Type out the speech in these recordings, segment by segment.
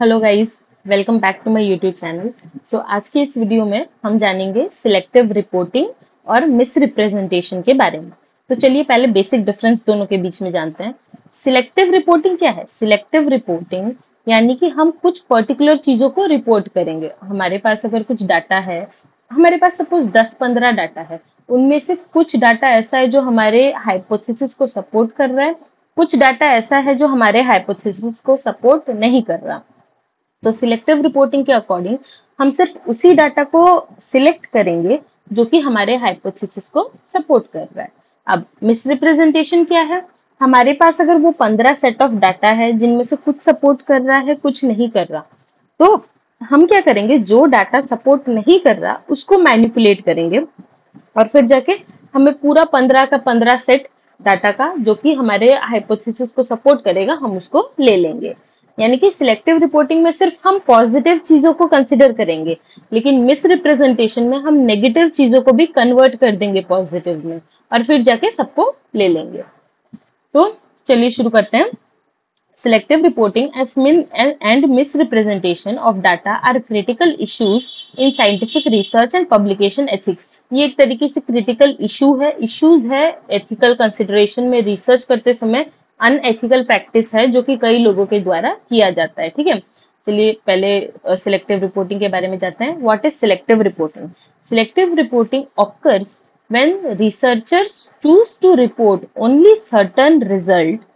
Hello guys, welcome back to my YouTube channel. आज के इस वीडियो में हम जानेंगे सिलेक्टिव रिपोर्टिंग और मिस रिप्रेजेंटेशन के बारे में। तो चलिए पहले बेसिक डिफरेंस दोनों के बीच में जानते हैं। सिलेक्टिव रिपोर्टिंग क्या है? सिलेक्टिव रिपोर्टिंग यानी कि हम कुछ पर्टिकुलर चीजों को रिपोर्ट करेंगे। हमारे पास अगर कुछ डाटा है, हमारे पास सपोज 10-15 डाटा है, उनमें से कुछ डाटा ऐसा है जो हमारे हाइपोथेसिस को सपोर्ट कर रहा है, कुछ डाटा ऐसा है जो हमारे हाइपोथेसिस को सपोर्ट नहीं कर रहा। तो सिलेक्टिव रिपोर्टिंग के अकॉर्डिंग हम सिर्फ उसी डाटा को सिलेक्ट करेंगे जो कि हमारे हाइपोथेसिस को सपोर्ट कर रहा है। अब मिसरिप्रेजेंटेशन क्या है? हमारे पास अगर वो 15 सेट ऑफ डाटा है जिनमें से कुछ सपोर्ट कर रहा है, कुछ नहीं कर रहा, तो हम क्या करेंगे, जो डाटा सपोर्ट नहीं कर रहा उसको मैनिपुलेट करेंगे और फिर जाके हमें पूरा 15 का 15 सेट डाटा का जो कि हमारे हाइपोथेसिस को सपोर्ट करेगा, हम उसको ले लेंगे। यानी कि सिलेक्टिव रिपोर्टिंग में सिर्फ हम पॉजिटिव चीजों को कंसिडर करेंगे, लेकिन मिस रिप्रेजेंटेशन में हम नेगेटिव चीजों को भी कन्वर्ट कर देंगे पॉजिटिव में और फिर जाके सबको ले लेंगे। तो चलिए शुरू करते हैं। Selective reporting as and misrepresentation of data are critical issues in scientific research and publication ethics। ये एक तरीके से critical issues है ethical consideration में। रिसर्च करते समय अनएथिकल प्रैक्टिस है जो कि कई लोगों के द्वारा किया जाता है। ठीक है, चलिए पहले सिलेक्टिव रिपोर्टिंग के बारे में जानते हैं। What is selective reporting? Selective reporting occurs when researchers choose to report only certain result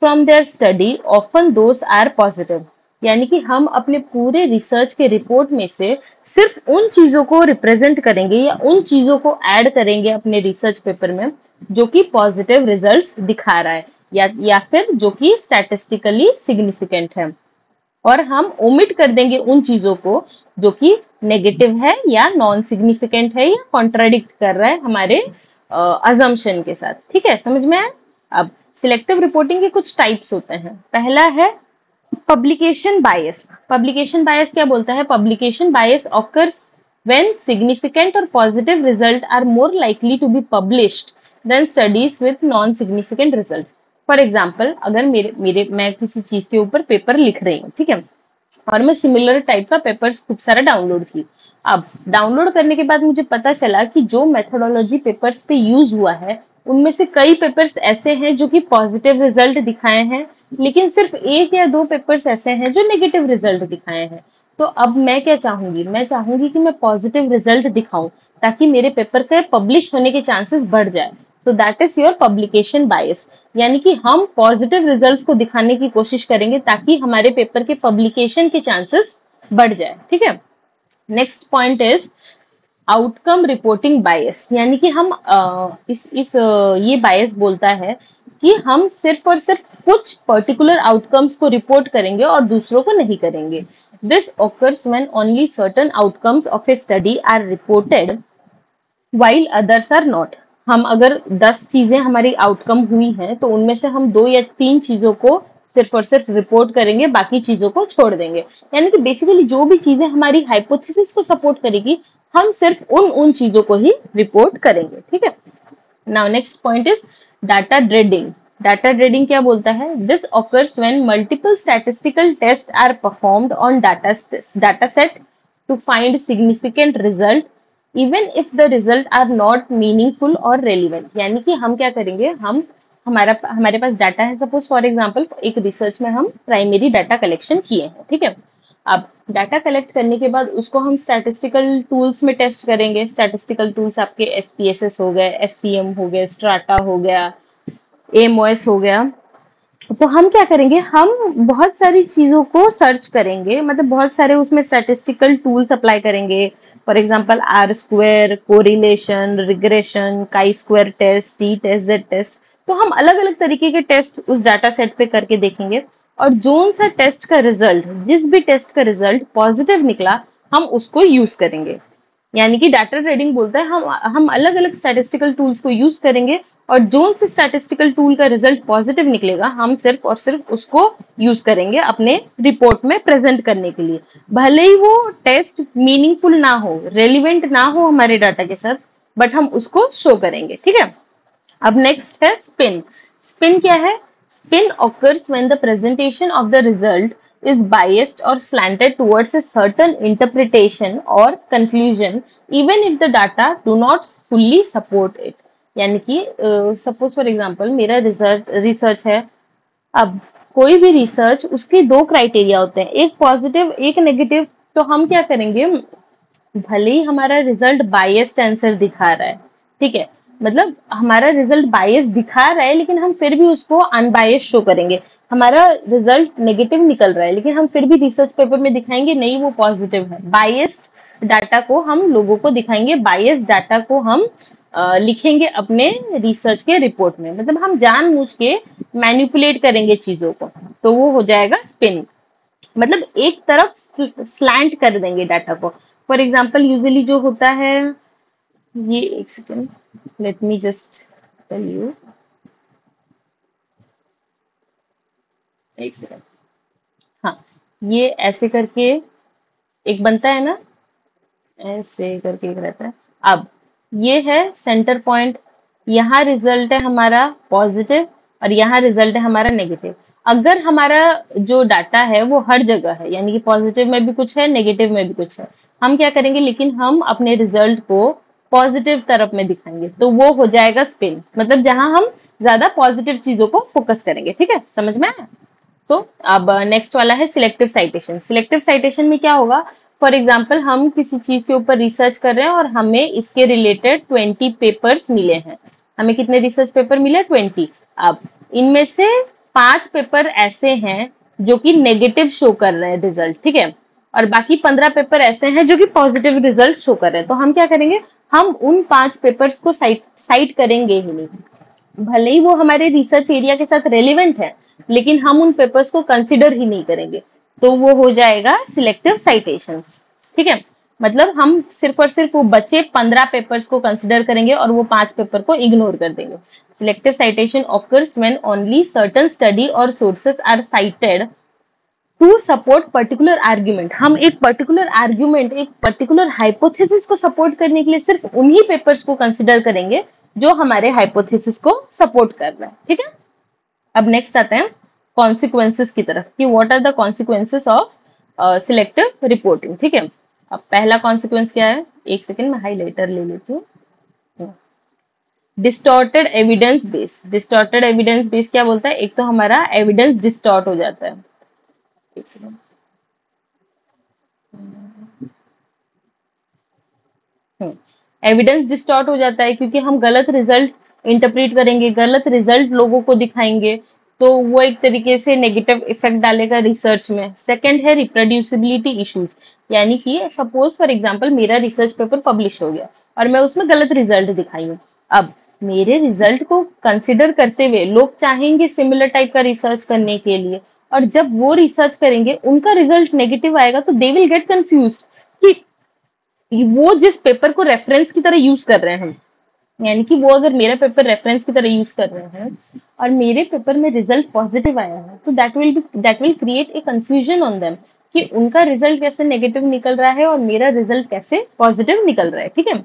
from their study, often those are positive. यानी कि हम अपने पूरे रिसर्च के रिपोर्ट में से सिर्फ उन चीजों को रिप्रेजेंट करेंगे या उन चीजों को ऐड करेंगे अपने रिसर्च पेपर में जो कि पॉजिटिव रिजल्ट्स दिखा रहा है या फिर जो कि स्टैटिस्टिकली सिग्निफिकेंट है, और हम ओमिट कर देंगे उन चीजों को जो कि नेगेटिव है या नॉन सिग्निफिकेंट है या कॉन्ट्राडिक्ट कर रहा है हमारे अजम्पशन के साथ। ठीक है, समझ में आया? अब सिलेक्टिव रिपोर्टिंग के कुछ टाइप्स होते हैं। पहला है पब्लिकेशन बायस। पब्लिकेशन बायस क्या बोलता है? Publication bias occurs when significant और positive result are more likely to be published than studies with non significant result. For example, अगर मैं किसी चीज के ऊपर पेपर लिख रही हूँ, ठीक है, और मैं सिमिलर टाइप का पेपर्स खूब सारा डाउनलोड की। अब डाउनलोड करने के बाद मुझे पता चला कि जो मेथोडोलॉजी पेपर्स पे यूज हुआ है उनमें से कई पेपर्स ऐसे हैं जो कि पॉजिटिव रिजल्ट दिखाए हैं, लेकिन सिर्फ एक या दो पेपर्स ऐसे हैं जो नेगेटिव रिजल्ट दिखाए हैं। तो अब मैं क्या चाहूंगी? मैं चाहूंगी कि मैं पॉजिटिव रिजल्ट दिखाऊं ताकि मेरे पेपर के पब्लिश होने के चांसेस बढ़ जाए। So that is your publication bias. यानी कि हम पॉजिटिव रिजल्ट्स को दिखाने की कोशिश करेंगे ताकि हमारे पेपर के पब्लिकेशन के चांसेस बढ़ जाए। ठीक है, next point is outcome reporting bias. यानी कि हम ये बायस बोलता है कि हम सिर्फ और सिर्फ कुछ पर्टिकुलर आउटकम्स को रिपोर्ट करेंगे और दूसरों को नहीं करेंगे। This occurs when only certain outcomes of a study are reported while others are not। हम अगर 10 चीजें हमारी आउटकम हुई हैं तो उनमें से हम 2 या 3 चीजों को सिर्फ और सिर्फ रिपोर्ट करेंगे, बाकी चीजों को छोड़ देंगे। यानी कि बेसिकली जो भी चीजें हमारी हाइपोथेसिस को सपोर्ट करेगी, हम सिर्फ उन चीजों को ही रिपोर्ट करेंगे। ठीक है, now next point is data dredging. Data dredging क्या बोलता है? This occurs when multiple statistical test are performed on data set to find significant result even if the result are not meaningful और relevant. यानी कि हम क्या करेंगे, हमारे पास डाटा है, सपोज फॉर एग्जांपल एक रिसर्च में हम प्राइमरी डाटा कलेक्शन किए हैं। ठीक है, अब डाटा कलेक्ट करने के बाद उसको हम स्टैटिस्टिकल टूल्स में टेस्ट करेंगे। स्टैटिस्टिकल टूल्स आपके SPSS हो गए, SCM हो गए, स्ट्राटा हो गया, AMOS हो गया। तो हम क्या करेंगे, हम बहुत सारी चीजों को सर्च करेंगे, मतलब बहुत सारे उसमें स्टैटिस्टिकल टूल्स अप्लाई करेंगे। फॉर एग्जांपल R-स्क्वायर, correlation, regression, chi square test, T test, Z test. तो हम अलग अलग तरीके के टेस्ट उस डाटा सेट पे करके देखेंगे और जोन सा टेस्ट का रिजल्ट, जिस भी टेस्ट का रिजल्ट पॉजिटिव निकला, हम उसको यूज करेंगे। यानी कि डाटा ट्रेडिंग बोलता है हम अलग अलग स्टैटिस्टिकल टूल्स को यूज करेंगे और जोन से स्टैटिस्टिकल टूल का रिजल्ट पॉजिटिव निकलेगा, हम सिर्फ और सिर्फ उसको यूज करेंगे अपने रिपोर्ट में प्रेजेंट करने के लिए। भले ही वो टेस्ट मीनिंगफुल ना हो, रेलिवेंट ना हो हमारे डाटा के साथ, बट हम उसको शो करेंगे। ठीक है, अब नेक्स्ट है स्पिन। स्पिन क्या है? Spin occurs when the presentation of the result is biased or slanted towards a certain interpretation or conclusion, even if the data do not fully support it. यानी कि suppose for example मेरा research है। अब कोई भी research, उसके दो criteria होते हैं, एक पॉजिटिव एक नेगेटिव। तो हम क्या करेंगे, भले ही हमारा रिजल्ट बायस्ड आंसर दिखा रहा है, ठीक है, मतलब हमारा रिजल्ट बायस दिखा रहा है, लेकिन हम फिर भी उसको अनबायस शो करेंगे। हमारा रिजल्ट नेगेटिव निकल रहा है, लेकिन हम फिर भी रिसर्च पेपर में दिखाएंगे नहीं वो पॉजिटिव है। बायस्ड डाटा को हम लोगों को दिखाएंगे, बायस्ड डाटा को हम लिखेंगे अपने रिसर्च के रिपोर्ट में, मतलब हम जानबूझ के मैनिपुलेट करेंगे चीजों को, तो वो हो जाएगा स्पिन। मतलब एक तरफ स्लैंट कर देंगे डाटा को। फॉर एग्जाम्पल यूजुअली जो होता है, ये एक second, let me just tell you, एक सेकेंड। हाँ, ये ऐसे करके एक बनता है ना, ऐसे करके एक रहता है। अब ये है सेंटर पॉइंट, यहाँ रिजल्ट है हमारा पॉजिटिव और यहाँ रिजल्ट है हमारा नेगेटिव। अगर हमारा जो डाटा है वो हर जगह है, यानी कि पॉजिटिव में भी कुछ है नेगेटिव में भी कुछ है, हम क्या करेंगे, लेकिन हम अपने रिजल्ट को पॉजिटिव तरफ में दिखाएंगे, तो वो हो जाएगा स्पिन, मतलब जहां हम ज्यादा पॉजिटिव चीजों को फोकस करेंगे। ठीक है, समझ में आया? सो अब नेक्स्ट वाला है सिलेक्टिव साइटेशन। सिलेक्टिव साइटेशन में क्या होगा, फॉर एग्जाम्पल हम किसी चीज के ऊपर रिसर्च कर रहे हैं और हमें इसके रिलेटेड 20 पेपर्स मिले हैं। हमें कितने रिसर्च पेपर मिले? 20। अब इनमें से 5 पेपर ऐसे हैं जो कि नेगेटिव शो कर रहे हैं रिजल्ट, ठीक है, और बाकी 15 पेपर ऐसे हैं जो कि पॉजिटिव रिजल्ट शो कर रहे हैं। तो हम क्या करेंगे, हम उन 5 पेपर्स को साइट करेंगे ही नहीं, भले ही वो हमारे रिसर्च एरिया के साथ रेलिवेंट है, लेकिन हम उन पेपर्स को कंसिडर ही नहीं करेंगे, तो वो हो जाएगा सिलेक्टिव साइटेशंस। ठीक है, मतलब हम सिर्फ और सिर्फ वो बचे 15 पेपर्स को कंसिडर करेंगे और वो 5 पेपर को इग्नोर कर देंगे। Selective citation occurs when only certain study और sources are cited to support particular argument. हम एक पर्टिकुलर आर्ग्यूमेंट, एक पर्टिकुलर हाइपोथेसिस को सपोर्ट करने के लिए सिर्फ उन्हीं पेपर्स को कंसिडर करेंगे जो हमारे हाइपोथेसिस को सपोर्ट कर रहा है। ठीक है, अब नेक्स्ट आते हैं कॉन्सिक्वेंसेस की तरफ कि what are the consequences of selective reporting. ठीक है, अब पहला कॉन्सिक्वेंस क्या है, एक सेकेंड मैं हाईलाइटर ले लेती हूँ। Distorted evidence base. Distorted evidence base क्या बोलता है, एक तो हमारा एविडेंस डिस्टॉर्ट हो जाता है। एक सेकेंड, एविडेंस डिस्टॉर्ट हो जाता है क्योंकि हम गलत रिजल्ट इंटरप्रेट करेंगे, गलत रिजल्ट लोगों को दिखाएंगे, तो वो एक तरीके से नेगेटिव इफेक्ट डालेगा रिसर्च में। सेकंड है रिप्रोड्यूसिबिलिटी इश्यूज, यानी कि सपोज फॉर एग्जांपल मेरा रिसर्च पेपर पब्लिश हो गया और मैं उसमें गलत रिजल्ट दिखाई हूँ। अब मेरे रिजल्ट को कंसिडर करते हुए लोग चाहेंगे सिमिलर टाइप का रिसर्च करने के लिए, और जब वो रिसर्च करेंगे उनका रिजल्ट नेगेटिव आएगा तो दे विल गेट कंफ्यूज्ड कि वो जिस पेपर को रेफरेंस की तरह यूज कर रहे हैं, यानी कि वो अगर मेरा पेपर रेफरेंस की तरह यूज कर रहे हैं और मेरे पेपर में रिजल्ट पॉजिटिव आया है, तो that will create a confusion on them कि उनका रिजल्ट कैसे नेगेटिव निकल रहा है और मेरा रिजल्ट कैसे पॉजिटिव निकल रहा है। ठीक है,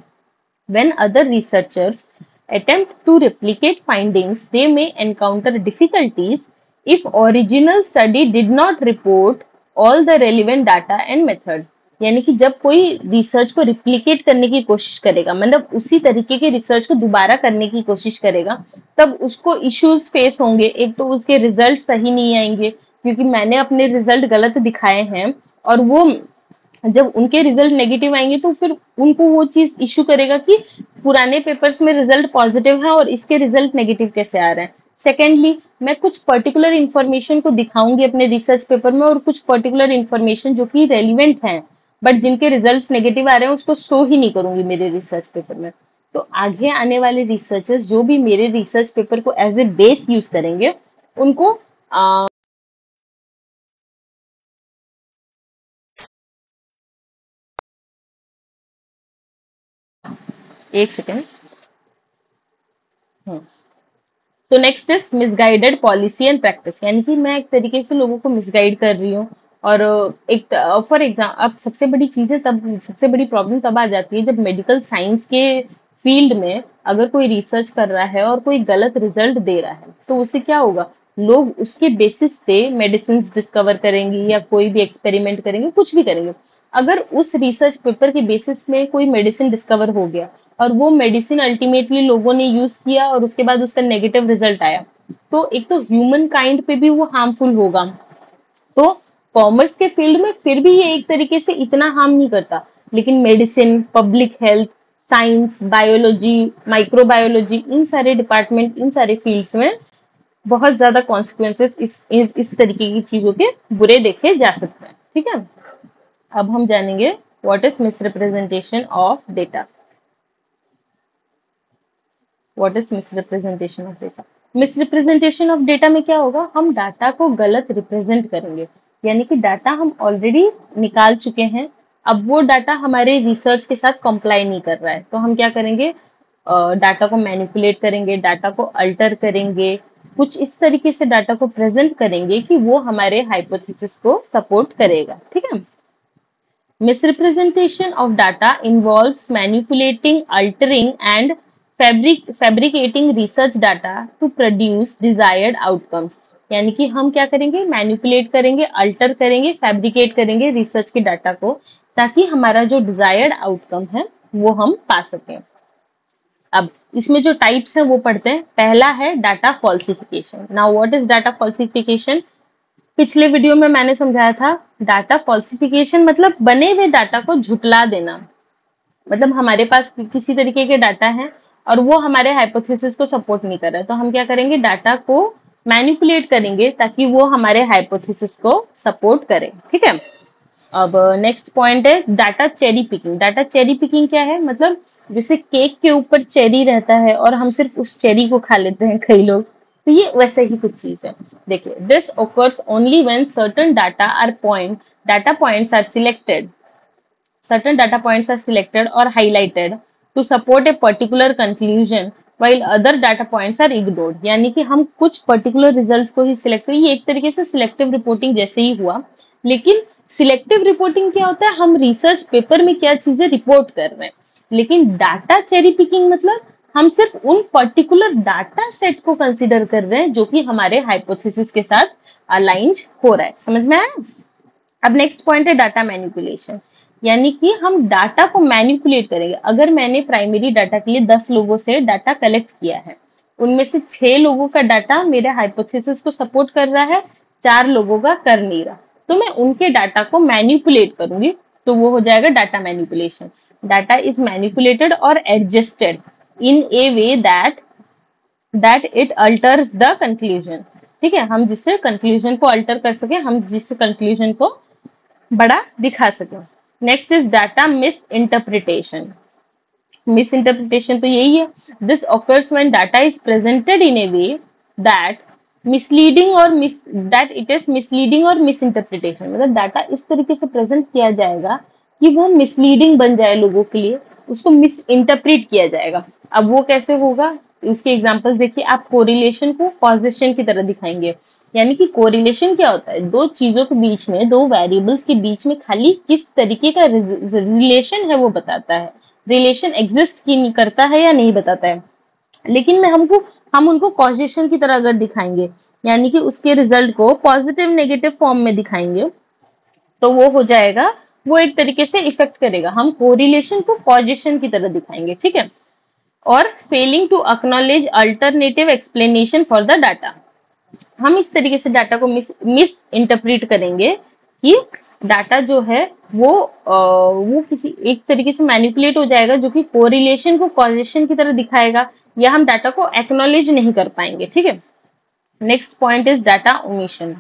when other researchers attempt to replicate findings, they may encounter difficulties if original study did not report all the relevant data and method। यानी कि जब कोई रिसर्च को रिप्लिकेट करने की कोशिश करेगा, मतलब उसी तरीके के रिसर्च को दोबारा करने की कोशिश करेगा, तब उसको इश्यूज फेस होंगे। एक तो उसके रिजल्ट सही नहीं आएंगे क्योंकि मैंने अपने रिजल्ट गलत दिखाए हैं, और वो जब उनके रिजल्ट नेगेटिव आएंगे तो फिर उनको वो चीज इश्यू करेगा कि पुराने पेपर्स में रिजल्ट पॉजिटिव है और इसके रिजल्ट नेगेटिव कैसे आ रहे हैं। सेकेंडली, मैं कुछ पर्टिकुलर इंफॉर्मेशन को दिखाऊंगी अपने रिसर्च पेपर में और कुछ पर्टिकुलर इंफॉर्मेशन जो कि रेलिवेंट है बट जिनके रिजल्ट्स नेगेटिव आ रहे हैं उसको शो ही नहीं करूंगी मेरे रिसर्च पेपर में। तो आगे आने वाले रिसर्चर्स जो भी मेरे रिसर्च पेपर को एज ए बेस यूज करेंगे उनको एक second. So next is misguided policy and practice, यानी कि मैं एक तरीके से लोगों को मिसगाइड कर रही हूँ। और एक फॉर एग्जाम्पल, अब सबसे बड़ी प्रॉब्लम तब आ जाती है जब मेडिकल साइंस के फील्ड में अगर कोई रिसर्च कर रहा है और कोई गलत रिजल्ट दे रहा है, तो उससे क्या होगा, लोग उसके बेसिस पे मेडिसिन डिस्कवर करेंगे या कोई भी एक्सपेरिमेंट करेंगे, कुछ भी करेंगे। अगर उस रिसर्च पेपर के बेसिस में कोई मेडिसिन डिस्कवर हो गया और वो मेडिसिन अल्टीमेटली लोगों ने यूज किया और उसके बाद उसका नेगेटिव रिजल्ट आया, तो एक तो ह्यूमन काइंड पे भी वो हार्मफुल होगा। तो कॉमर्स के फील्ड में फिर भी ये एक तरीके से इतना हार्म नहीं करता, लेकिन medicine, public health, science, biology, microbiology, इन सारे डिपार्टमेंट, इन सारे फील्ड्स में बहुत ज्यादा कॉन्सिक्वेंसेस इस तरीके की चीजों के बुरे देखे जा सकते हैं। ठीक है, अब हम जानेंगे what is misrepresentation of data. What is misrepresentation of data? Misrepresentation of data में क्या होगा, हम डाटा को गलत रिप्रेजेंट करेंगे, यानी कि डाटा हम ऑलरेडी निकाल चुके हैं, अब वो डाटा हमारे रिसर्च के साथ कंप्लाई नहीं कर रहा है, तो हम क्या करेंगे, डाटा को मैनिपुलेट करेंगे, डाटा को अल्टर करेंगे, कुछ इस तरीके से डाटा को प्रेजेंट करेंगे कि वो हमारे हाइपोथेसिस को सपोर्ट करेगा। ठीक है, misrepresentation of data involves manipulating, altering and fabricating research data to produce desired outcomes। यानी कि हम क्या करेंगे, मैनिपुलेट करेंगे, अल्टर करेंगे, फैब्रिकेट करेंगे रिसर्च के डाटा को, ताकि हमारा जो डिजायर्ड आउटकम है वो हम पा सकें। अब इसमें जो टाइप्स हैं वो पढ़ते हैं। पहला है data falsification. Now what is data falsification? पिछले वीडियो में मैंने समझाया था, डाटा फॉल्सिफिकेशन मतलब बने हुए डाटा को झुटला देना। मतलब हमारे पास किसी तरीके के डाटा है और वो हमारे हाइपोथेसिस को सपोर्ट नहीं कर रहा है, तो हम क्या करेंगे, डाटा को मैनिपुलेट करेंगे ताकि वो हमारे हाइपोथेसिस को सपोर्ट करे। ठीक है, अब नेक्स्ट पॉइंट है data cherry picking. Data cherry picking क्या है, मतलब जैसे केक के ऊपर चेरी रहता है और हम सिर्फ उस चेरी को खा लेते हैं कई लोग, तो ये वैसे ही कुछ चीज है। देखिए, this occurs only when certain data points are selected, certain data points are selected or highlighted to support a particular conclusion while other data points are ignored। यानी कि हम कुछ पर्टिकुलर रिजल्ट्स को ही सिलेक्ट करें, ये एक तरीके से सिलेक्टिव रिपोर्टिंग जैसे ही हुआ। लेकिन सिलेक्टिव रिपोर्टिंग क्या होता है, हम रिसर्च पेपर में क्या चीजें रिपोर्ट कर रहे हैं। लेकिन डाटा चेरी पिकिंग मतलब हम सिर्फ उन पर्टिकुलर डाटा सेट को कंसीडर कर रहे हैं जो कि हमारे हाइपोथेसिस के साथ अलाइंड हो रहा है। समझ में आया? अब नेक्स्ट पॉइंट है डाटा मैनिपुलेशन, यानी कि हम डाटा को मैनिपुलेट करेंगे। अगर मैंने प्राइमरी डाटा के लिए 10 लोगों से डाटा कलेक्ट किया है, उनमें से 6 लोगों का डाटा मेरे हाइपोथेसिस को सपोर्ट कर रहा है, 4 लोगों का कर नहीं रहा, तो मैं उनके डाटा को मैनिपुलेट करूंगी, तो वो हो जाएगा data manipulation. Data is manipulated और adjusted in a way that it alters the conclusion. ठीक है, हम जिससे कंक्लूजन को अल्टर कर सके, हम जिससे कंक्लूजन को बड़ा दिखा सके। Next is data miss interpretation. Miss interpretation तो यही है, this occurs when data is presented in a way that misleading और दैट इट इज मिसलीडिंग और मिस इंटरप्रिटेशन। मतलब डाटा इस तरीके से प्रेजेंट किया जाएगा कि वो मिसलीडिंग बन जाए लोगों के लिए, उसको मिस इंटरप्रिट किया जाएगा। अब वो कैसे होगा, उसके एग्जांपल्स देखिए। आप कोरिलेशन को कॉजेशन की तरह दिखाएंगे, यानी कि कोरिलेशन क्या होता है, दो चीजों के बीच में, दो वेरिएबल्स के बीच में खाली किस तरीके का रिलेशन है वो बताता है, रिलेशन एग्जिस्ट की करता है या नहीं बताता है। लेकिन हम उनको कॉजेशन की तरह अगर दिखाएंगे, यानी कि उसके रिजल्ट को पॉजिटिव नेगेटिव फॉर्म में दिखाएंगे, तो वो हो जाएगा, वो एक तरीके से इफेक्ट करेगा। हम कोरिलेशन को कॉजेशन की तरह दिखाएंगे। ठीक है, और failing to acknowledge alternative explanation for the data. हम इस तरीके से डाटा को मिस इंटरप्रेट करेंगे कि डाटा जो है वो किसी एक तरीके से मैनिपुलेट हो जाएगा, जो कि कोरिलेशन को कॉजेशन की तरह दिखाएगा, या हम डाटा को एक्नॉलेज नहीं कर पाएंगे। ठीक है, next point is data omission.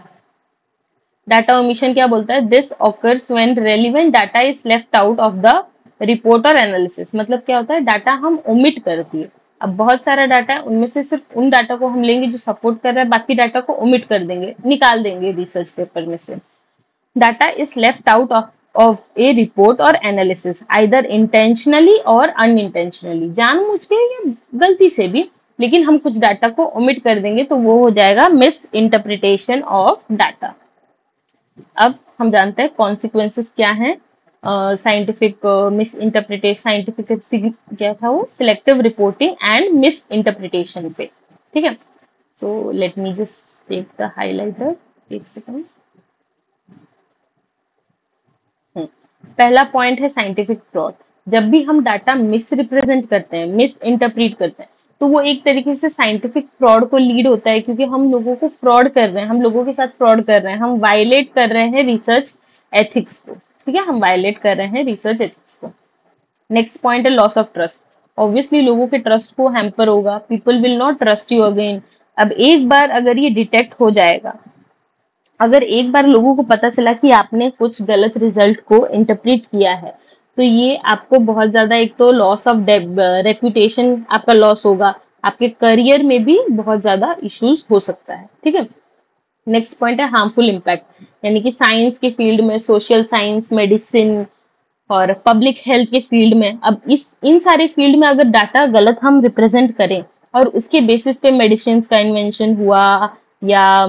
Data omission क्या बोलता है, this occurs when relevant data is left out of the report और एनालिसिस। मतलब क्या होता है, डाटा हम ओमिट कर दिए। अब बहुत सारा डाटा है, उनमें से सिर्फ उन डाटा को हम लेंगे जो सपोर्ट कर रहा है, बाकी डाटा को ओमिट कर देंगे, निकाल देंगे रिसर्च पेपर में से। Data is left out of A report और एनालिसिस आइदर इंटेंशनली और अनइंटेंशनली, जानबूझ के या गलती से भी, लेकिन हम कुछ डाटा को ओमिट कर देंगे, तो वो हो जाएगा मिस इंटरप्रिटेशन ऑफ डाटा। अब हम जानते हैं कॉन्सिक्वेंसेस क्या हैं साइंटिफिक मिस इंटरप्रिटेशन, साइंटिफिक क्या था वो, selective reporting and miss interpretation पे। ठीक है, So let me just take the highlighter. एक सेकंड। पहला पॉइंट है साइंटिफिक फ्रॉड। जब भी हम डाटा मिस रिप्रेजेंट करते हैं, मिस इंटरप्रीट करते हैं, तो वो एक तरीके से साइंटिफिक फ्रॉड को लीड होता है, क्योंकि हम लोगों को फ्रॉड कर रहे हैं, हम लोगों के साथ फ्रॉड कर रहे हैं, हम वायलेट कर रहे हैं रिसर्च एथिक्स को। ठीक है, हम वायलेट कर रहे हैं रिसर्च एथिक्स को। नेक्स्ट पॉइंट है लॉस ऑफ ट्रस्ट। ऑब्वियसली लोगों के ट्रस्ट को हैम्पर होगा, people will not trust you again. अब एक बार अगर ये डिटेक्ट हो जाएगा, अगर एक बार लोगों को पता चला कि आपने कुछ गलत रिजल्ट को इंटरप्रेट किया है, तो ये आपको बहुत ज्यादा, एक तो लॉस ऑफ रेपुटेशन आपका लॉस होगा, आपके करियर में भी बहुत ज्यादा इश्यूज हो सकता है। ठीक है। नेक्स्ट पॉइंट है हार्मफुल इम्पैक्ट, यानी कि साइंस के फील्ड में, सोशल साइंस, मेडिसिन और पब्लिक हेल्थ के फील्ड में, अब इन सारे फील्ड में अगर डाटा गलत हम रिप्रेजेंट करें और उसके बेसिस पे मेडिसिन का इन्वेंशन हुआ, या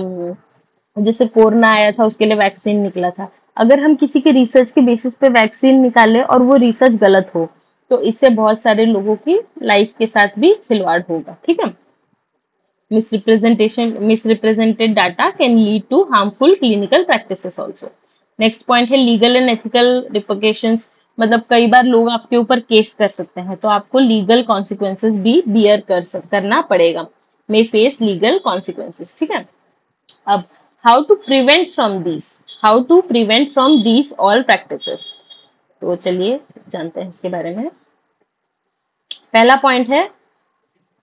जैसे कोरोना आया था उसके लिए वैक्सीन निकला था, अगर हम किसी के रिसर्च के बेसिस पे वैक्सीन निकाले और वो रिसर्च गलत हो, तो इससे बहुत सारे लोगों की लाइफ के साथ भी खिलवाड़ होगा। ठीक है। misrepresented data can lead to harmful clinical practices also. Next point है लीगल एंड एथिकल रिपोर्केशंस। मतलब कई बार लोग आपके ऊपर केस कर सकते हैं, तो आपको लीगल कॉन्सिक्वेंसेस भी बियर करना पड़ेगा, मे फेस लीगल कॉन्सिक्वेंसेस। ठीक है। अब how to prevent from this, how to prevent from this all practices, तो चलिए जानते हैं इसके बारे में। पहला पॉइंट है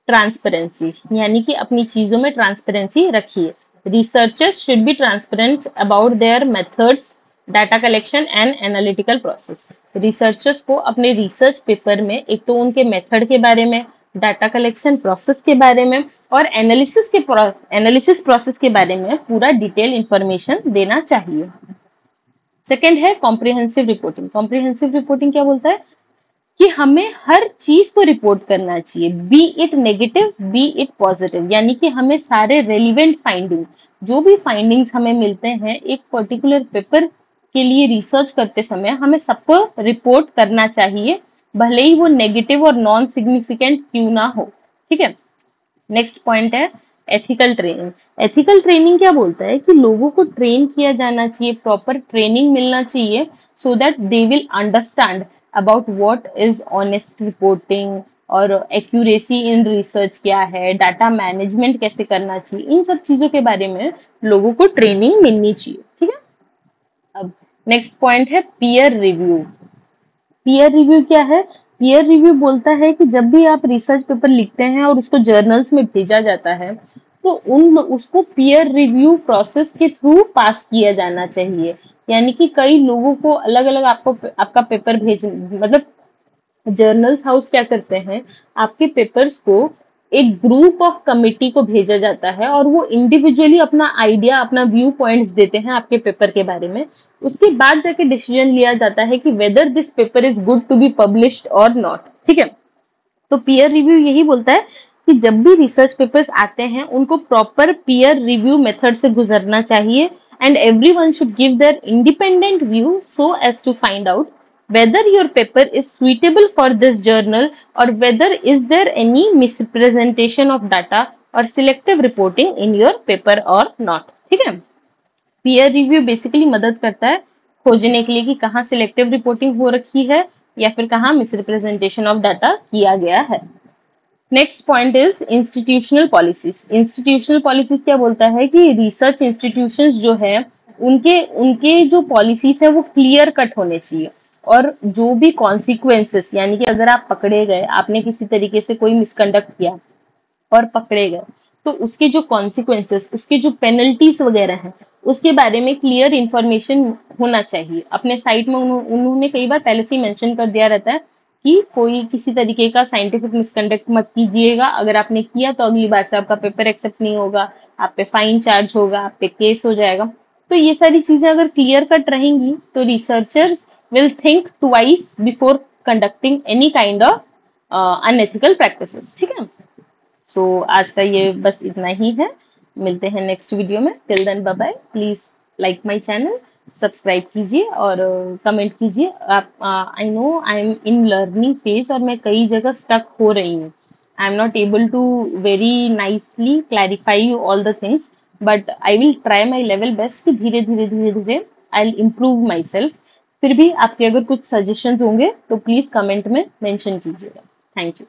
ट्रांसपेरेंसी, यानी कि अपनी चीजों में ट्रांसपेरेंसी रखिए। Researchers should be transparent about their methods, data collection and analytical process. Researchers को अपने रिसर्च पेपर में एक तो उनके मेथड के बारे में, डाटा कलेक्शन प्रोसेस के बारे में और एनालिसिस प्रोसेस के बारे में पूरा डिटेल इंफॉर्मेशन देना चाहिए। सेकेंड है कॉम्प्रिहेंसिव रिपोर्टिंग। कॉम्प्रिहेंसिव रिपोर्टिंग क्या बोलता है कि हमें हर चीज को रिपोर्ट करना चाहिए, B it negative B it positive, यानी कि हमें सारे रेलिवेंट फाइंडिंग, जो भी फाइंडिंग्स हमें मिलते हैं एक पर्टिकुलर पेपर के लिए रिसर्च करते समय, हमें सबको रिपोर्ट करना चाहिए, भले ही वो नेगेटिव और नॉन सिग्निफिकेंट क्यों ना हो। ठीक है। नेक्स्ट पॉइंट है एथिकल ट्रेनिंग। एथिकल ट्रेनिंग क्या बोलता है कि लोगों को ट्रेन किया जाना चाहिए, प्रॉपर ट्रेनिंग मिलना चाहिए, so that they will understand about what is honest reporting और एक्यूरेसी इन रिसर्च क्या है, डाटा मैनेजमेंट कैसे करना चाहिए, इन सब चीजों के बारे में लोगों को ट्रेनिंग मिलनी चाहिए। ठीक है। अब नेक्स्ट पॉइंट है पीयर रिव्यू। पीयर रिव्यू क्या है? पीयर रिव्यू बोलता है कि जब भी आप रिसर्च पेपर लिखते हैं और उसको जर्नल्स में भेजा जाता है, तो उसको पीयर रिव्यू प्रोसेस के थ्रू पास किया जाना चाहिए। यानी कि कई लोगों को अलग अलग आपको आपका पेपर भेज, मतलब जर्नल्स हाउस क्या करते हैं, आपके पेपर्स को एक ग्रुप ऑफ कमिटी को भेजा जाता है और वो इंडिविजुअली अपना आइडिया, अपना व्यू पॉइंट्स देते हैं आपके पेपर के बारे में। उसके बाद जाके डिसीजन लिया जाता है कि whether this paper is good to be published और नॉट। ठीक है। तो पीयर रिव्यू यही बोलता है कि जब भी रिसर्च पेपर्स आते हैं उनको प्रॉपर पीयर रिव्यू मेथड से गुजरना चाहिए, and everyone should give their independent view so as to find out whether your paper is suitable for this journal or whether is there any misrepresentation of data or selective reporting in your paper or not। ठीक है। Peer review basically मदद करता है खोजने के लिए कि कहाँ सिलेक्टिव रिपोर्टिंग हो रखी है या फिर कहाँ मिसरिप्रेजेंटेशन ऑफ डाटा किया गया है। Next point is institutional policies. Institutional policies क्या बोलता है कि रिसर्च इंस्टीट्यूशंस जो है उनके उनके जो पॉलिसीज है वो क्लियर कट होने चाहिए, और जो भी कॉन्सिक्वेंसेस, यानी कि अगर आप पकड़े गए, आपने किसी तरीके से कोई मिसकंडक्ट किया और पकड़े गए, तो उसके जो कॉन्सिक्वेंसेस, उसके जो पेनल्टीज वगैरह हैं, उसके बारे में क्लियर इंफॉर्मेशन होना चाहिए। अपने साइट में उन्होंने कई बार पहले से ही मेंशन कर दिया रहता है कि कोई किसी तरीके का साइंटिफिक मिसकंडक्ट मत कीजिएगा, अगर आपने किया तो अगली बार से आपका पेपर एक्सेप्ट नहीं होगा, आप पे फाइन चार्ज होगा, आप पे केस हो जाएगा। तो ये सारी चीजें अगर क्लियर कट रहेंगी तो researchers will think twice before conducting any kind of unethical practices. ठीक है। सो आज का ये बस इतना ही है, मिलते हैं नेक्स्ट वीडियो में। Till then bye bye. Please like my channel, subscribe कीजिए और कमेंट कीजिए। आप I know I am in learning phase और मैं कई जगह स्टक हो रही हूँ। I am not able to very nicely clarify you all the things, but I will try my level best कि धीरे धीरे धीरे धीरे I will improve myself. फिर भी आपके अगर कुछ सजेशंस होंगे तो प्लीज कमेंट में मेंशन कीजिएगा। Thank you.